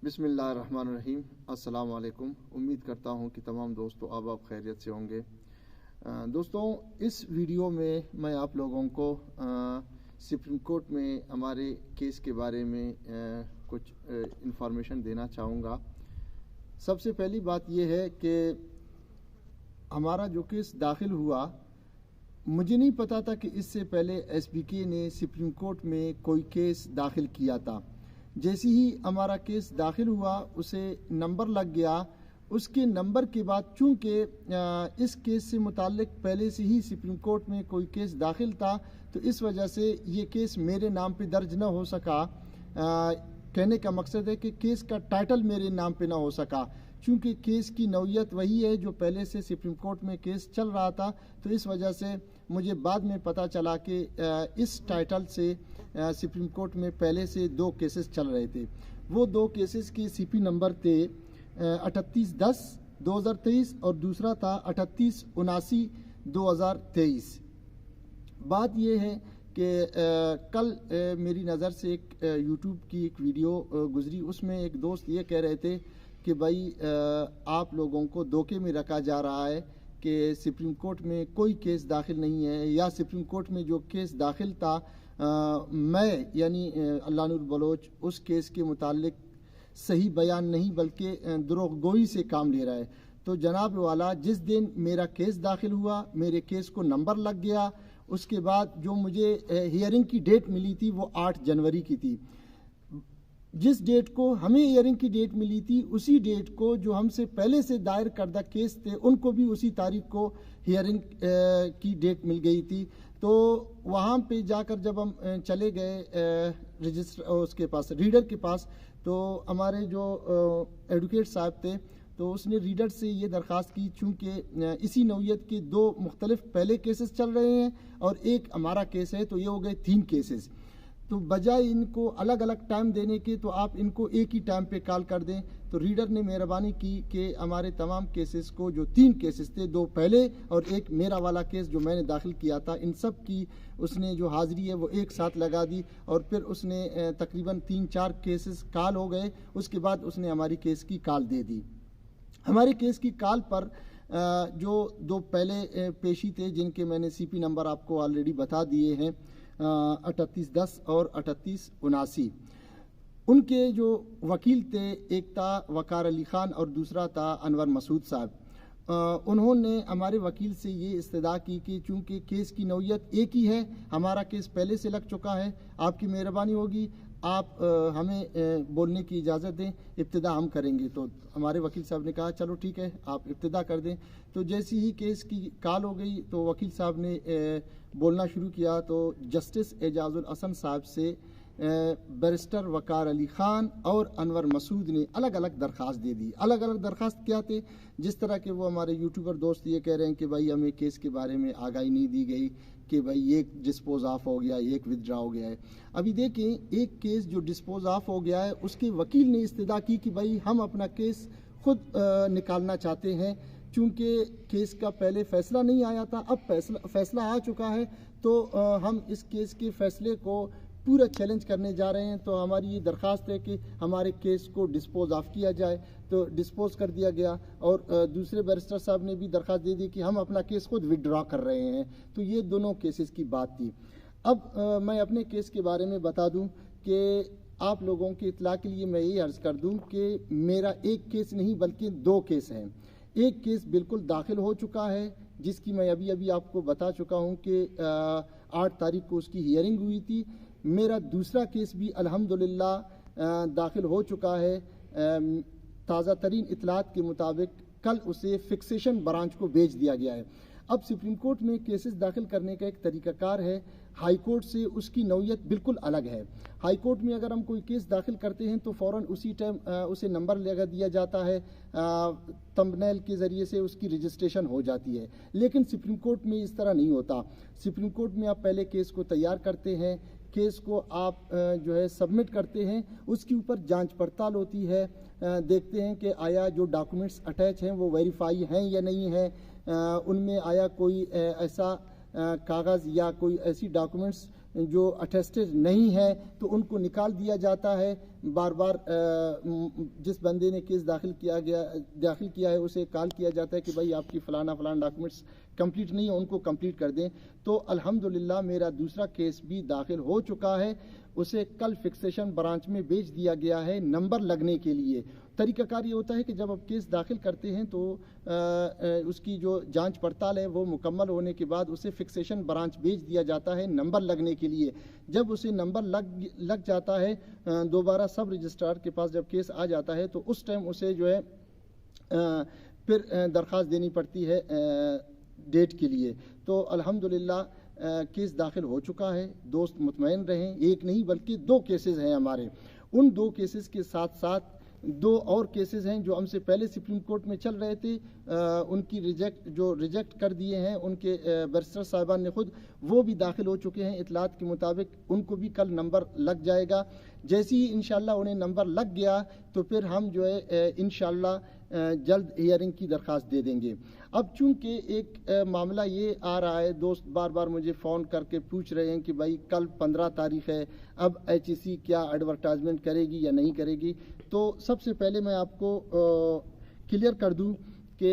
बिस्मिल्लाहिर्रहमानिर्रहीम। अस्सलाम वालेकुम। उम्मीद करता हूँ कि तमाम दोस्तों आप खैरियत से होंगे। दोस्तों, इस वीडियो में मैं आप लोगों को सुप्रीम कोर्ट में हमारे केस के बारे में कुछ इंफॉर्मेशन देना चाहूँगा। सबसे पहली बात यह है कि हमारा जो केस दाखिल हुआ, मुझे नहीं पता था कि इससे पहले SBK ने सुप्रीम कोर्ट में कोई केस दाखिल किया था। जैसे ही हमारा केस दाखिल हुआ उसे नंबर लग गया। उसके नंबर के बाद चूँकि इस केस से मुताल्लिक पहले से ही सुप्रीम कोर्ट में कोई केस दाखिल था, तो इस वजह से ये केस मेरे नाम पे दर्ज न हो सका। कहने का मकसद है कि केस का टाइटल मेरे नाम पे ना हो सका, चूँकि केस की नौयत वही है जो पहले से सुप्रीम कोर्ट में केस चल रहा था। तो इस वजह से मुझे बाद में पता चला कि इस टाइटल से सुप्रीम कोर्ट में पहले से 2 केसेस चल रहे थे। वो 2 केसेस के CP नंबर थे 3810/2023 और दूसरा था 3879/2023। बात ये है कि कल मेरी नज़र से एक यूट्यूब की एक वीडियो गुजरी। उसमें एक दोस्त ये कह रहे थे कि भाई आप लोगों को धोखे में रखा जा रहा है कि सुप्रीम कोर्ट में कोई केस दाखिल नहीं है, या सुप्रीम कोर्ट में जो केस दाखिल था मैं यानी अल्लाह नूर बलोच उस केस के मुतालिक सही बयान नहीं बल्कि दुरोगोई से काम ले रहा है। तो जनाब वाला, जिस दिन मेरा केस दाखिल हुआ, मेरे केस को नंबर लग गया। उसके बाद जो मुझे हियरिंग की डेट मिली थी वो 8 जनवरी की थी। जिस डेट को हमें हियरिंग की डेट मिली थी, उसी डेट को जो हमसे पहले से दायर करदा केस थे उनको भी उसी तारीख को हियरिंग की डेट मिल गई थी। तो वहाँ पे जाकर जब हम चले गए रजिस्टर उसके पास, रीडर के पास, तो हमारे जो एडवोकेट साहब थे, तो उसने रीडर से ये दरख्वास्त की, चूँकि इसी नौयत के 2 मुख्तलिफ पहले केसेस चल रहे हैं और एक हमारा केस है, तो ये हो गए 3 केसेस। तो बजाय इनको अलग अलग टाइम देने के, तो आप इनको एक ही टाइम पे कॉल कर दें। तो रीडर ने मेहरबानी की कि हमारे तमाम केसेस को, जो 3 केसेस थे, 2 पहले और एक मेरा वाला केस जो मैंने दाखिल किया था, इन सब की उसने जो हाज़िरी है वो एक साथ लगा दी। और फिर उसने तकरीबन 3-4 केसेस कॉल हो गए। उसके बाद उसने हमारी केस की कॉल दे दी। हमारे केस की कॉल पर जो 2 पहले पेशी थे, जिनके मैंने CP नंबर आपको ऑलरेडी बता दिए हैं, 3810 और 3879, उनके जो वकील थे, एक था वकार अली ख़ान और दूसरा था अनवर मसूद साहब। उन्होंने हमारे वकील से ये इस्तदा की कि चूँकि केस की नौयत एक ही है, हमारा केस पहले से लग चुका है, आपकी मेहरबानी होगी आप हमें बोलने की इजाज़त दें, इब्तिदा हम करेंगे। तो हमारे वकील साहब ने कहा चलो ठीक है, आप इब्तिदा कर दें। तो जैसे ही केस की कॉल हो गई तो वकील साहब ने बोलना शुरू किया। तो जस्टिस एजाजुल हसन साहब से बैरिस्टर वकार अली ख़ान और अनवर मसूद ने अलग अलग दरख्वास्त दे दी। अलग अलग दरख्वास्त क्या थे? जिस तरह के वो हमारे यूट्यूबर दोस्त ये कह रहे हैं कि भाई हमें केस के बारे में आगाही नहीं दी गई, कि भाई एक डिस्पोज ऑफ हो गया, एक विदड्रा हो गया है। अभी देखें, एक केस जो डिस्पोज ऑफ हो गया है, उसके वकील ने इस्तदा की कि भाई हम अपना केस खुद निकालना चाहते हैं, चूँकि केस का पहले फ़ैसला नहीं आया था, अब फैसला आ चुका है, तो हम इस केस के फ़ैसले को पूरा चैलेंज करने जा रहे हैं। तो हमारी ये दरख्वास्त है कि हमारे केस को डिस्पोज ऑफ किया जाए। तो डिस्पोज कर दिया गया। और दूसरे बैरिस्टर साहब ने भी दरख्वास्त दे दी कि हम अपना केस खुद विड्रॉ कर रहे हैं। तो ये दोनों केसेस की बात थी। अब मैं अपने केस के बारे में बता दूं कि आप लोगों की इत्तला के लिए मैं ये अर्ज़ कर दूं कि मेरा एक केस नहीं बल्कि 2 केस हैं। एक केस बिल्कुल दाखिल हो चुका है, जिसकी मैं अभी अभी आपको बता चुका हूं कि 8 तारीख को उसकी हियरिंग हुई थी। मेरा दूसरा केस भी अल्हम्दुलिल्लाह दाखिल हो चुका है। ताज़ा तरीन इतलात के मुताबिक कल उसे फिक्सेशन ब्रांच को भेज दिया गया है। अब सुप्रीम कोर्ट में केसेस दाखिल करने का एक तरीक़ाकार है, हाई कोर्ट से उसकी नौयत बिल्कुल अलग है। हाई कोर्ट में अगर हम कोई केस दाखिल करते हैं तो फ़ौरन उसी टाइम उसे नंबर लगा दिया जाता है, थंबनेल के ज़रिए से उसकी रजिस्ट्रेशन हो जाती है। लेकिन सुप्रीम कोर्ट में इस तरह नहीं होता। सुप्रीम कोर्ट में आप पहले केस को तैयार करते हैं, केस को आप जो है सबमिट करते हैं, उसके ऊपर जांच पड़ताल होती है, देखते हैं कि आया जो डॉक्यूमेंट्स अटैच हैं वो वेरीफाई हैं या नहीं है, उनमें आया कोई ऐसा कागज़ या कोई ऐसी डॉक्यूमेंट्स जो अटेस्टेड नहीं है तो उनको निकाल दिया जाता है। बार बार जिस बंदे ने केस दाखिल किया है उसे कॉल किया जाता है कि भाई आपकी फ़लाना डॉक्यूमेंट्स कंप्लीट नहीं है, उनको कंप्लीट कर दें। तो अल्हम्दुलिल्लाह मेरा दूसरा केस भी दाखिल हो चुका है, उसे कल फिक्सेशन ब्रांच में भेज दिया गया है नंबर लगने के लिए। तरीक़ाकार ये होता है कि जब आप केस दाखिल करते हैं तो उसकी जो जांच पड़ताल है वो मुकम्मल होने के बाद उसे फिक्सेशन ब्रांच भेज दिया जाता है नंबर लगने के लिए। जब उसे नंबर लग जाता है दोबारा सब रजिस्ट्रार के पास जब केस आ जाता है तो उस टाइम उसे जो है फिर दरख्वास्त देनी पड़ती है डेट के लिए। तो अल्हम्दुलिल्लाह केस दाखिल हो चुका है। दोस्त मुतमईन रहें, एक नहीं बल्कि 2 केसेस हैं हमारे। उन 2 केसेस के साथ साथ 2 और केसेस हैं जो हमसे पहले सुप्रीम कोर्ट में चल रहे थे, उनकी रिजेक्ट कर दिए हैं उनके बैरिस्टर साहिबान ने खुद, वो भी दाखिल हो चुके हैं। इतलात के मुताबिक उनको भी कल नंबर लग जाएगा। जैसे ही इंशाल्लाह उन्हें नंबर लग गया तो फिर हम जो है इंशाल्लाह जल्द हियरिंग की दरख्वास्त दे देंगे। अब चूंकि एक मामला ये आ रहा है, दोस्त बार बार मुझे फ़ोन करके पूछ रहे हैं कि भाई कल 15 तारीख़ है, अब HEC क्या एडवर्टाइजमेंट करेगी या नहीं करेगी। तो सबसे पहले मैं आपको क्लियर कर दूं कि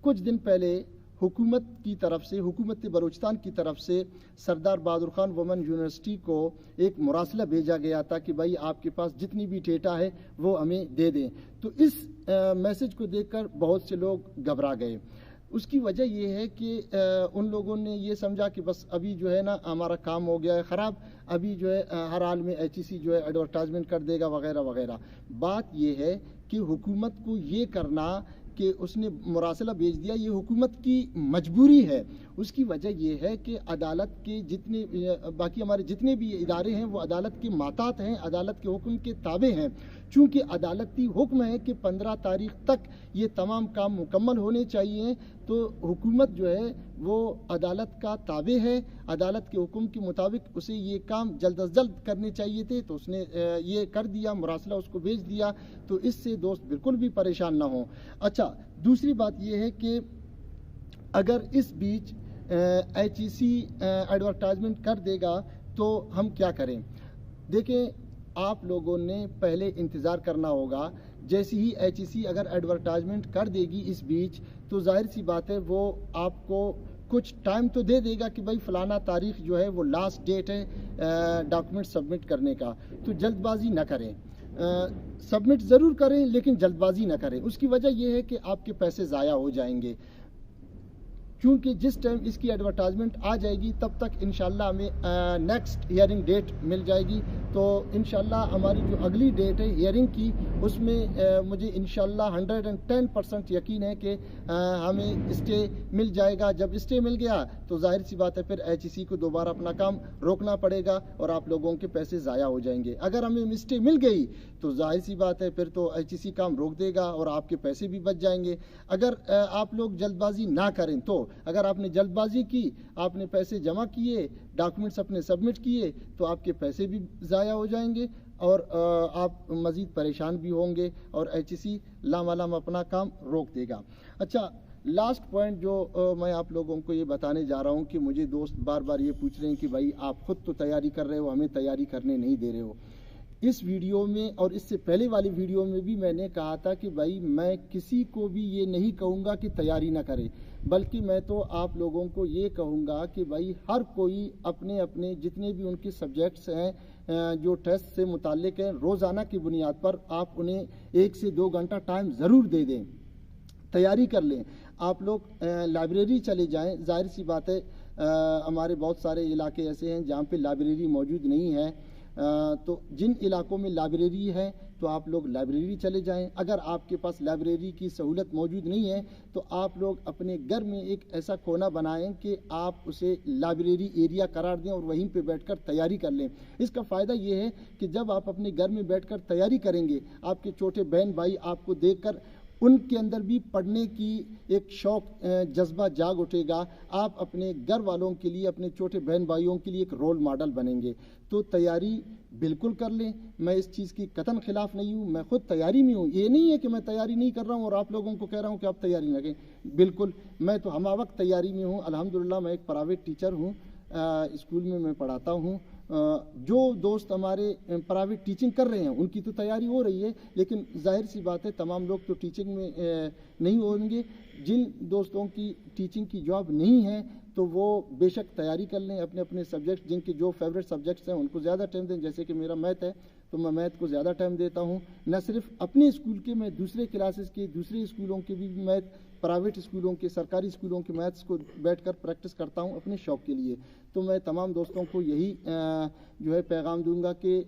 कुछ दिन पहले हुकूमत की तरफ से, हुकूमत बलूचिस्तान की तरफ से सरदार बहादुर खान वुमेन यूनिवर्सिटी को एक मुरासला भेजा गया था कि भाई आपके पास जितनी भी डेटा है वो हमें दे दें। तो इस मैसेज को देखकर बहुत से लोग घबरा गए। उसकी वजह यह है कि उन लोगों ने ये समझा कि बस अभी जो है ना हमारा काम हो गया है ख़राब, अभी जो है हर हाल में HEC जो है एडवर्टाइजमेंट कर देगा वगैरह वगैरह। बात यह है कि हुकूमत को ये करना कि उसने मुरासला भेज दिया, ये हुकूमत की मजबूरी है। उसकी वजह यह है कि अदालत के जितने बाकी हमारे जितने भी इदारे हैं वो अदालत के मातात हैं, अदालत के हुक्म के ताबे हैं। चूँकि अदालती हुक्म है कि 15 तारीख़ तक ये तमाम काम मुकम्मल होने चाहिए, तो हुकूमत जो है वो अदालत का ताबे है। अदालत के हुक्म के मुताबिक उसे ये काम जल्द अज जल्द करने चाहिए थे, तो उसने ये कर दिया, मुरासला उसको भेज दिया। तो इससे दोस्त बिल्कुल भी परेशान ना हो। अच्छा, दूसरी बात यह है कि अगर इस बीच HEC एडवर्टाइजमेंट कर देगा तो हम क्या करें। देखें, आप लोगों ने पहले इंतज़ार करना होगा। जैसे ही HEC अगर एडवर्टाइजमेंट कर देगी इस बीच, तो जाहिर सी बात है वो आपको कुछ टाइम तो दे देगा कि भाई फ़लाना तारीख़ जो है वो लास्ट डेट है डॉक्यूमेंट सबमिट करने का। तो जल्दबाजी ना करें, सबमिट ज़रूर करें लेकिन जल्दबाजी ना करें। उसकी वजह यह है कि आपके पैसे ज़ाया हो जाएंगे, क्योंकि जिस टाइम इसकी एडवर्टाइजमेंट आ जाएगी तब तक इंशाल्लाह हमें नेक्स्ट हियरिंग डेट मिल जाएगी। तो इंशाल्लाह हमारी जो अगली डेट है हियरिंग की, उसमें मुझे इंशाल्लाह 110% यकीन है कि हमें स्टे मिल जाएगा। जब स्टे मिल गया तो जाहिर सी बात है फिर HEC को दोबारा अपना काम रोकना पड़ेगा और आप लोगों के पैसे ज़ाया हो जाएंगे। अगर हमें स्टे मिल गई तो जाहिर सी बात है फिर तो HEC काम रोक देगा और आपके पैसे भी बच जाएंगे। अगर आप लोग जल्दबाजी ना करें, तो अगर आपने जल्दबाजी की, आपने पैसे जमा किए, डॉक्यूमेंट्स अपने सबमिट किए, तो आपके पैसे भी ज़ाया हो जाएंगे और आप मज़ीद परेशान भी होंगे और HEC लामालाम अपना काम रोक देगा। अच्छा, लास्ट पॉइंट जो मैं आप लोगों को ये बताने जा रहा हूँ कि मुझे दोस्त बार बार ये पूछ रहे हैं कि भाई आप खुद तो तैयारी कर रहे हो, हमें तैयारी करने नहीं दे रहे हो। इस वीडियो में और इससे पहले वाली वीडियो में भी मैंने कहा था कि भाई मैं किसी को भी ये नहीं कहूँगा कि तैयारी ना करे, बल्कि मैं तो आप लोगों को ये कहूँगा कि भाई हर कोई अपने अपने जितने भी उनके सब्जेक्ट्स हैं जो टेस्ट से मुताल्लिक हैं, रोज़ाना की बुनियाद पर आप उन्हें 1 से 2 घंटा टाइम ज़रूर दे दें, तैयारी कर लें। आप लोग लाइब्रेरी चले जाएं। जाहिर सी बात है हमारे बहुत सारे इलाके ऐसे हैं जहाँ पे लाइब्रेरी मौजूद नहीं है, तो जिन इलाकों में लाइब्रेरी है तो आप लोग लाइब्रेरी चले जाएं। अगर आपके पास लाइब्रेरी की सहूलत मौजूद नहीं है तो आप लोग अपने घर में एक ऐसा कोना बनाएं कि आप उसे लाइब्रेरी एरिया करार दें और वहीं पे बैठकर तैयारी कर लें। इसका फ़ायदा ये है कि जब आप अपने घर में बैठकर तैयारी करेंगे, आपके छोटे बहन भाई आपको देखकर उनके अंदर भी पढ़ने की एक शौक़ जज्बा जाग उठेगा। आप अपने घर वालों के लिए, अपने छोटे बहन भाइयों के लिए एक रोल मॉडल बनेंगे। तो तैयारी बिल्कुल कर लें। मैं इस चीज़ की कतन खिलाफ नहीं हूँ, मैं खुद तैयारी में हूँ। ये नहीं है कि मैं तैयारी नहीं कर रहा हूँ और आप लोगों को कह रहा हूँ कि आप तैयारी ना करें। बिल्कुल, मैं तो हमा वक्त तैयारी में हूँ। अल्हम्दुलिल्लाह मैं एक प्राइवेट टीचर हूँ, स्कूल में मैं पढ़ाता हूँ जो दोस्त हमारे प्राइवेट टीचिंग कर रहे हैं उनकी तो तैयारी हो रही है, लेकिन जाहिर सी बात है तमाम लोग तो टीचिंग में नहीं होंगे। जिन दोस्तों की टीचिंग की जॉब नहीं है तो वो बेशक तैयारी कर लें, अपने अपने सब्जेक्ट जिनके जो फेवरेट सब्जेक्ट्स हैं उनको ज़्यादा टाइम दें। जैसे कि मेरा मैथ है तो मैं मैथ को ज़्यादा टाइम देता हूँ। न सिर्फ अपने स्कूल के, मैं दूसरे क्लासेस के, दूसरे स्कूलों के भी मैथ, प्राइवेट स्कूलों के, सरकारी स्कूलों के मैथ्स को बैठकर प्रैक्टिस करता हूँ अपने शौक़ के लिए। तो मैं तमाम दोस्तों को यही जो है पैगाम दूंगा कि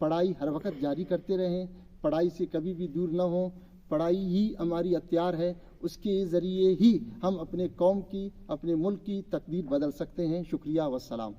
पढ़ाई हर वक्त जारी करते रहें, पढ़ाई से कभी भी दूर ना हो। पढ़ाई ही हमारी हथियार है, उसके ज़रिए ही हम अपने कौम की, अपने मुल्क की तकदीर बदल सकते हैं। शुक्रिया वस्सलाम।